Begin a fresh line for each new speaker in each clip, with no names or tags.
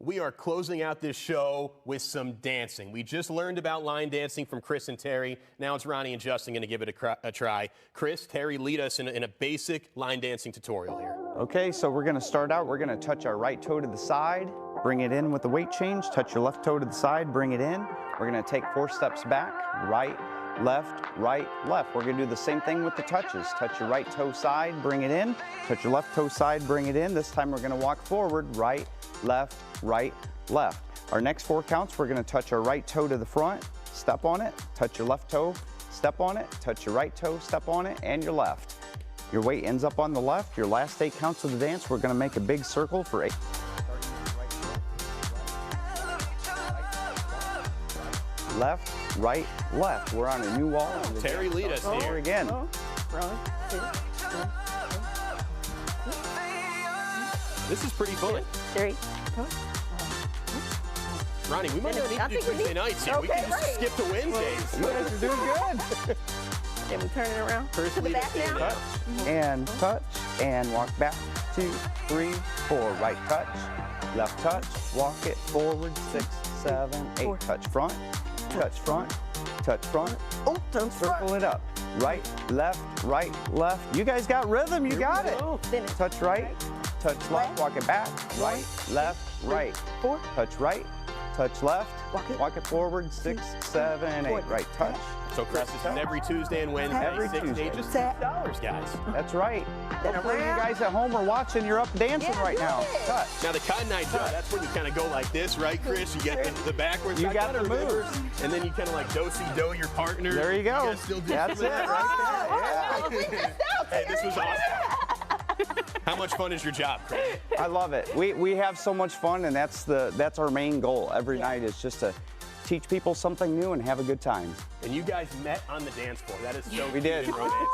We are closing out this show with some dancing. We just learned about line dancing from Chris and Teri. Now it's Rhoni and Justin going to give it a try. Chris, Teri, lead us in a basic line dancing tutorial here.
Okay, so we're going to start out. We're going to touch our right toe to the side, bring it in with the weight change, touch your left toe to the side, bring it in. We're going to take 4 steps back, right, left, right, left. We're going to do the same thing with the touches. Touch your right toe side, bring it in. Touch your left toe side, bring it in. This time we're going to walk forward, right, left, right, left. Our next 4 counts, we're going to touch our right toe to the front, step on it, touch your left toe, step on it, touch your right toe, step on it, and your left. Your weight ends up on the left. Your last 8 counts of the dance, we're going to make a big circle for 8. Left, right, left. We're on a new wall.
Teri, lead us here.
Again.
This is pretty fun.
Teri.
Rhoni, we might not need to do Tuesday nights here. We can just skip to Wednesdays.
You guys are doing good.
Then we turn it around.
Chris,
to the
lead
back
us here
now.
now.
And touch, and walk back. 2, 3, 4. Right touch, left touch, walk it forward. 6, 7, 8. Touch front, touch front, touch front.
Oh, turn
Circle it up. Right, left, right, left. You guys got rhythm. You got it.
Finish.
Touch right, touch left, walk it back. Right, left, right.
4.
Touch right, touch left,
Walk it.
forward. 6, 7, 8. Right touch.
So, Chris, this is every Tuesday and Wednesday.
Every
6
Tuesday.
Just $6, guys.
That's right.
Then
Hopefully you
around.
guys at home are watching. You're up dancing
Yeah,
right now.
yeah.
Touch.
Now, the Cotton Eye Joe, that's when you kind of go like this, right, Chris? You get the backwards.
You
I
got
gotta
the
remember.
moves.
And then you kind of like do-si-do your partner.
There you go.
guys still do
That's
some
it
of that,
right
Oh, we missed out.
Hey, this was awesome. How much fun is your job, Chris?
I love it. We have so much fun, and that's our main goal every night is just to teach people something new and have a good time.
And you guys met on the dance floor. That is so
We
cute
did.
and romantic.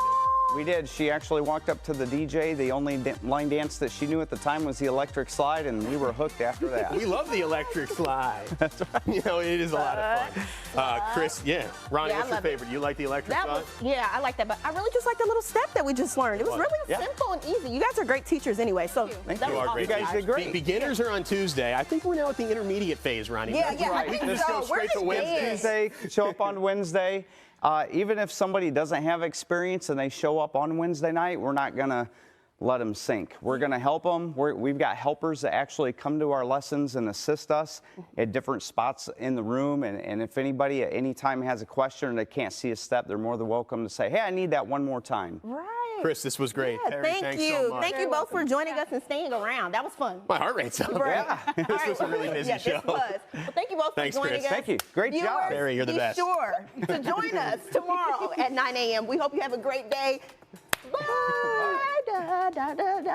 We did. She actually walked up to the DJ. The only line dance that she knew at the time was the electric slide, and we were hooked after that.
We love the electric slide. That's right. You know, it is a lot of fun. Chris, Rhoni,
Yeah,
what's
I
your
love
favorite? You like the electric
That
slide?
was, yeah, I like that, but I really just like the little step that we just learned. It was really
Yeah.
simple and easy. You guys are great teachers anyway, so
Thank
that
you.
was
You are
awesome.
great.
You guys did great.
Beginners are on Tuesday. I think we're now at the intermediate phase, Rhoni.
Yeah,
That's
yeah, I
right.
think
Let's
so.
go straight to
Where's
Wednesday.
Dan?
Tuesday, show up on Wednesday. Even if somebody doesn't have experience and they show up on Wednesday night, we're not going to let them sink. We're going to help them. We've got helpers that actually come to our lessons and assist us at different spots in the room. And if anybody at any time has a question or they can't see a step, they're more than welcome to say, hey, I need that one more time.
Right.
Chris, this was great.
Yeah,
Teri,
thank
thanks
you.
so much.
Thank you both for joining us and staying around. That was fun.
My heart rate's up.
Right.
Yeah.
This was a really busy
yeah,
show.
This was. Well, thank you both
Thanks,
for joining
Chris.
us.
Thank you. Great job.
Viewers,
Teri, you're the
be
best.
sure to join us tomorrow at 9 a.m. We hope you have a great day. Bye. Da, da, da, da.